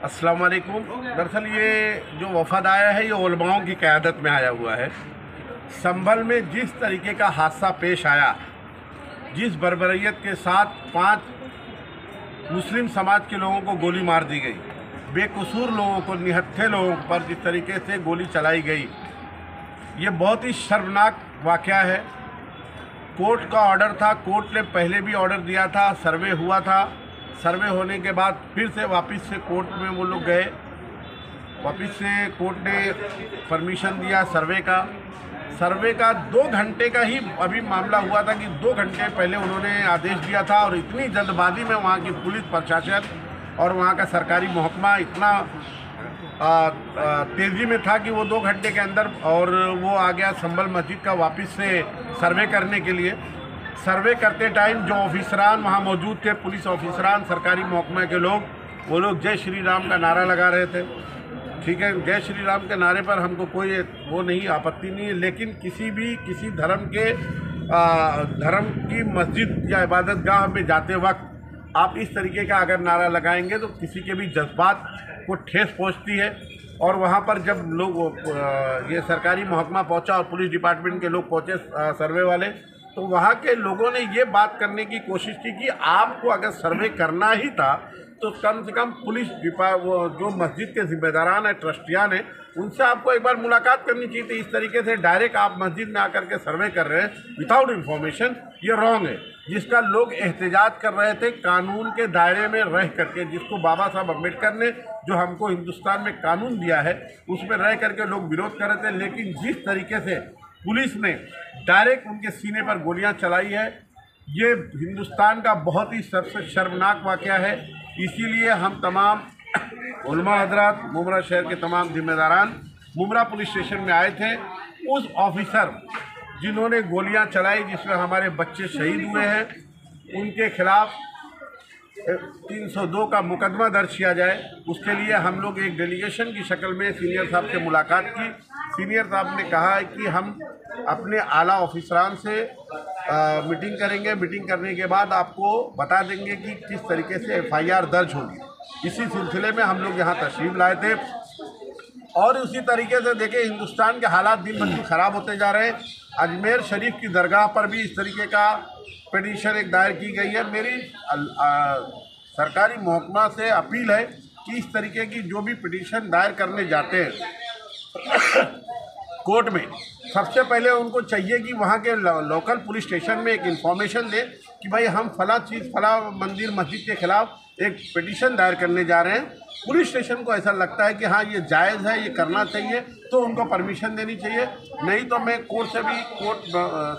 अस्सलाम वालेकुम। दरअसल ये जो वफद आया है ये उलमाओं की क़यादत में आया हुआ है। संभल में जिस तरीके का हादसा पेश आया, जिस बर्बरियत के साथ 5 मुस्लिम समाज के लोगों को गोली मार दी गई, बेकसूर लोगों को, निहत्थे लोगों पर जिस तरीके से गोली चलाई गई, ये बहुत ही शर्मनाक वाक़या है। कोर्ट का ऑर्डर था, कोर्ट ने पहले भी ऑर्डर दिया था, सर्वे हुआ था। सर्वे होने के बाद फिर से वापस से कोर्ट में वो लोग गए, वापस से कोर्ट ने परमिशन दिया सर्वे का 2 घंटे का ही अभी मामला हुआ था कि 2 घंटे पहले उन्होंने आदेश दिया था। और इतनी जल्दबाजी में वहाँ की पुलिस प्रशासन और वहाँ का सरकारी महकमा इतना तेज़ी में था कि वो 2 घंटे के अंदर और वो आ गया संभल मस्जिद का वापस से सर्वे करने के लिए। सर्वे करते टाइम जो ऑफिसरान वहाँ मौजूद थे, पुलिस ऑफिसरान, सरकारी महकमे के लोग, वो लोग जय श्री राम का नारा लगा रहे थे। ठीक है, जय श्री राम के नारे पर हमको कोई वो नहीं, आपत्ति नहीं है, लेकिन किसी धर्म की मस्जिद या इबादत गाह में जाते वक्त आप इस तरीके का अगर नारा लगाएंगे तो किसी के भी जज्बात को ठेस पहुँचती है। और वहाँ पर जब लोग ये सरकारी महकमा पहुँचा और पुलिस डिपार्टमेंट के लोग पहुँचे, सर्वे वाले, तो वहाँ के लोगों ने ये बात करने की कोशिश की कि आपको अगर सर्वे करना ही था तो कम से कम पुलिस वो जो मस्जिद के जिम्मेदारान हैं, ट्रस्टियान हैं, उनसे आपको एक बार मुलाकात करनी चाहिए थी। इस तरीके से डायरेक्ट आप मस्जिद में आकर के सर्वे कर रहे हैं विदाउट इन्फॉर्मेशन, ये रॉन्ग है। जिसका लोग एहतजाज कर रहे थे कानून के दायरे में रह करके, जिसको बाबा साहब अम्बेडकर ने जो हमको हिंदुस्तान में कानून दिया है उसमें रह करके लोग विरोध कर रहे थे। लेकिन जिस तरीके से पुलिस ने डायरेक्ट उनके सीने पर गोलियां चलाई है, ये हिंदुस्तान का बहुत ही सबसे शर्मनाक वाक़या है। इसीलिए हम तमाम उलमा हजरात, मुमरा शहर के तमाम जिम्मेदारान मुमरा पुलिस स्टेशन में आए थे। उस ऑफिसर जिन्होंने गोलियां चलाई, जिसमें हमारे बच्चे शहीद हुए हैं, उनके खिलाफ 302 का मुकदमा दर्ज किया जाए। उसके लिए हम लोग एक डेलीगेशन की शक्ल में सीनियर साहब से मुलाकात की। सीनियर साहब ने कहा है कि हम अपने आला ऑफिसरान से मीटिंग करेंगे, मीटिंग करने के बाद आपको बता देंगे कि किस तरीके से FIR दर्ज होगी। इसी सिलसिले में हम लोग यहाँ तशरीफ़ लाए थे। और उसी तरीके से देखिए, हिंदुस्तान के हालात दिन ब दिन ख़राब होते जा रहे हैं। अजमेर शरीफ की दरगाह पर भी इस तरीके का पिटीशन एक दायर की गई है। मेरी सरकारी महकमा से अपील है कि इस तरीके की जो भी पिटीशन दायर करने जाते हैं कोर्ट में, सबसे पहले उनको चाहिए कि वहाँ के लोकल पुलिस स्टेशन में एक इन्फॉर्मेशन दें कि भाई हम फला चीज़, फला मंदिर, मस्जिद के ख़िलाफ़ एक पिटीशन दायर करने जा रहे हैं। पुलिस स्टेशन को ऐसा लगता है कि हाँ ये जायज़ है, ये करना चाहिए, तो उनको परमिशन देनी चाहिए। नहीं तो मैं कोर्ट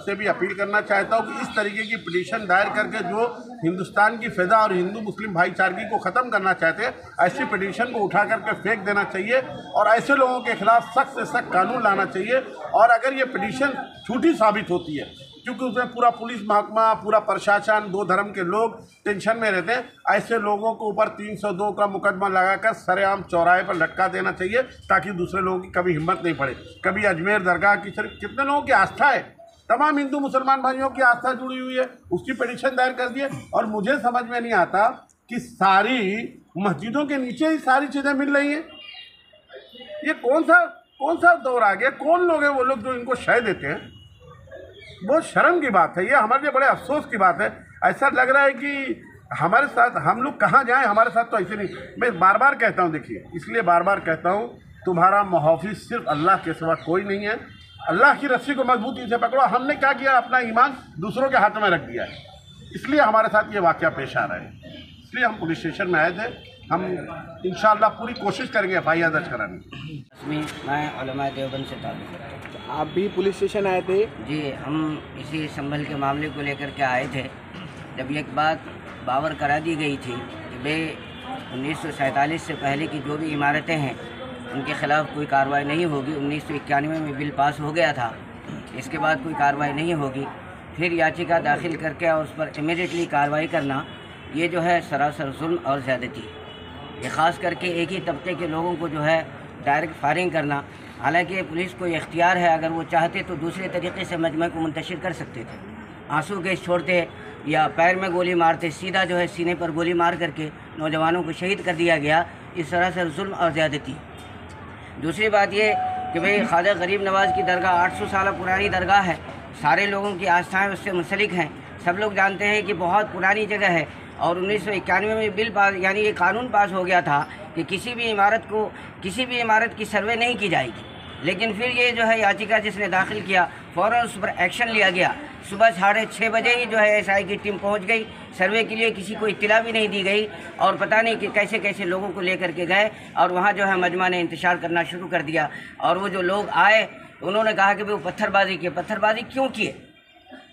से भी अपील करना चाहता हूँ कि इस तरीके की पिटीशन दायर करके जो हिंदुस्तान की फ़िज़ा और हिंदू मुस्लिम भाईचारगी को ख़त्म करना चाहते हैं, ऐसी पिटीशन को उठा करके फेंक देना चाहिए और ऐसे लोगों के ख़िलाफ़ सख्त से सख्त कानून लाना चाहिए। और अगर ये पिटीशन झूठी साबित होती है, क्योंकि उसमें पूरा पुलिस महकमा, पूरा प्रशासन, 2 धर्म के लोग टेंशन में रहते हैं, ऐसे लोगों को ऊपर 302 का मुकदमा लगाकर सरेआम चौराहे पर लटका देना चाहिए, ताकि दूसरे लोगों की कभी हिम्मत नहीं पड़े। कभी अजमेर दरगाह की सिर्फ कितने लोगों की आस्था है, तमाम हिंदू मुसलमान भाइयों की आस्था जुड़ी हुई है, उसकी पिटीशन दायर कर दिए। और मुझे समझ में नहीं आता कि सारी मस्जिदों के नीचे ही सारी चीज़ें मिल रही हैं। ये कौन सा दौर आ गया? कौन लोग हैं वो लोग जो इनको शय देते हैं? बहुत शर्म की बात है, ये हमारे लिए बड़े अफसोस की बात है। ऐसा लग रहा है कि हमारे साथ हम लोग कहाँ जाएं, हमारे साथ तो ऐसे नहीं। मैं बार बार कहता हूँ, देखिए, इसलिए बार बार कहता हूँ, तुम्हारा मुहाफ़िज़ सिर्फ अल्लाह के सिवा कोई नहीं है। अल्लाह की रस्सी को मजबूती से पकड़ो। हमने क्या किया? अपना ईमान दूसरों के हाथ में रख दिया है, इसलिए हमारे साथ ये वाक़या पेश आ रहा है। इसलिए हम पुलिस स्टेशन में आए थे। हम इंशाअल्लाह पूरी कोशिश करेंगे FIR दर्ज कराने की। मैं उलमा देवबंद से ताल्लुक़ रखता हूँ। आप भी पुलिस स्टेशन आए थे? जी, हम इसी संभल के मामले को लेकर के आए थे। जब एक बात बावर करा दी गई थी कि भाई 1947 से पहले की जो भी इमारतें हैं उनके ख़िलाफ़ कोई कार्रवाई नहीं होगी। 1991 में बिल पास हो गया था, इसके बाद कोई कार्रवाई नहीं होगी। फिर याचिका दाखिल करके और उस पर इमीडिएटली कार्रवाई करना, ये जो है सरासर जुल्म और ज़्यादती है। ये ख़ास करके एक ही तबके के लोगों को जो है डायरेक्ट फायरिंग करना, हालांकि पुलिस को इख्तियार है, अगर वो चाहते तो दूसरे तरीके से मजमे को मुंतशिर कर सकते थे। आंसू गैस छोड़ते या पैर में गोली मारते, सीधा जो है सीने पर गोली मार करके नौजवानों को शहीद कर दिया गया। इस सरासर जुल्म और ज़्यादती। दूसरी बात ये कि भाई ख्वाजा गरीब नवाज़ की दरगाह 800 साल पुरानी दरगाह है, सारे लोगों की आस्थाएं उससे मुंसलिक हैं। सब लोग जानते हैं कि बहुत पुरानी जगह है और 1991 में बिल पास यानी ये कानून पास हो गया था कि किसी भी इमारत की सर्वे नहीं की जाएगी। लेकिन फिर ये जो है याचिका जिसने दाखिल किया, फ़ौरन उस पर एक्शन लिया गया। सुबह 6:30 बजे ही जो है एसआई की टीम पहुंच गई, सर्वे के लिए किसी को इत्तला भी नहीं दी गई और पता नहीं कि कैसे कैसे लोगों को लेकर के गए और वहाँ जो है मजमा ने इंतशार करना शुरू कर दिया। और वो जो लोग आए उन्होंने कहा कि भाई वो पत्थरबाजी किए। पत्थरबाजी क्यों किए?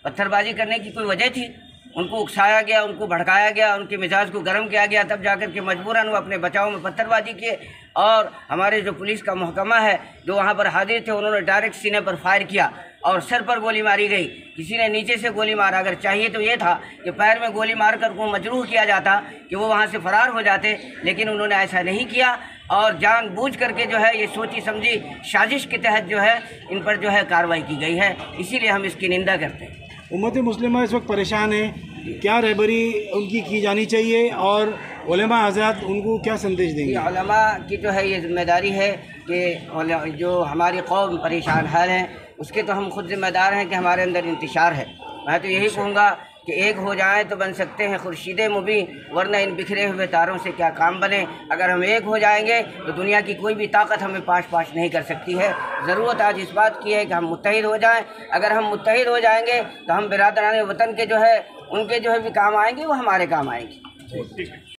पत्थरबाजी करने की कोई वजह थी? उनको उकसाया गया, उनको भड़काया गया, उनके मिजाज को गर्म किया गया, तब जाकर के मजबूरन वो अपने बचाव में पत्थरबाजी किए। और हमारे जो पुलिस का महकमा है जो वहाँ पर हाजिर थे, उन्होंने डायरेक्ट सीने पर फायर किया और सर पर गोली मारी गई। किसी ने नीचे से गोली मारा। अगर चाहिए तो ये था कि पैर में गोली मारकर को मजरूह किया जाता कि वो वहाँ से फरार हो जाते, लेकिन उन्होंने ऐसा नहीं किया और जानबूझ करके जो है ये सोची समझी साजिश के तहत जो है इन पर जो है कार्रवाई की गई है। इसीलिए हम इसकी निंदा करते हैं। उम्मत मुस्लिमा इस वक्त परेशान है, क्या रहबरी उनकी की जानी चाहिए और उलेमा हज़रात उनको क्या संदेश देंगे? उलेमा की जो है ये जिम्मेदारी है कि जो हमारी कौम परेशान हाल है उसके तो हम खुद जिम्मेदार हैं कि हमारे अंदर इंतशार है। मैं तो यही कहूँगा कि एक हो जाएं तो बन सकते हैं खुर्शीद मुबीन, वरना इन बिखरे हुए तारों से क्या काम बने। अगर हम एक हो जाएंगे तो दुनिया की कोई भी ताकत हमें पाश नहीं कर सकती है। ज़रूरत आज इस बात की है कि हम मुत्तहिद हो जाएं। अगर हम मुत्तहिद हो जाएंगे तो हम बिरादरान वतन के जो है उनके जो है भी काम आएंगे, वो हमारे काम आएंगे।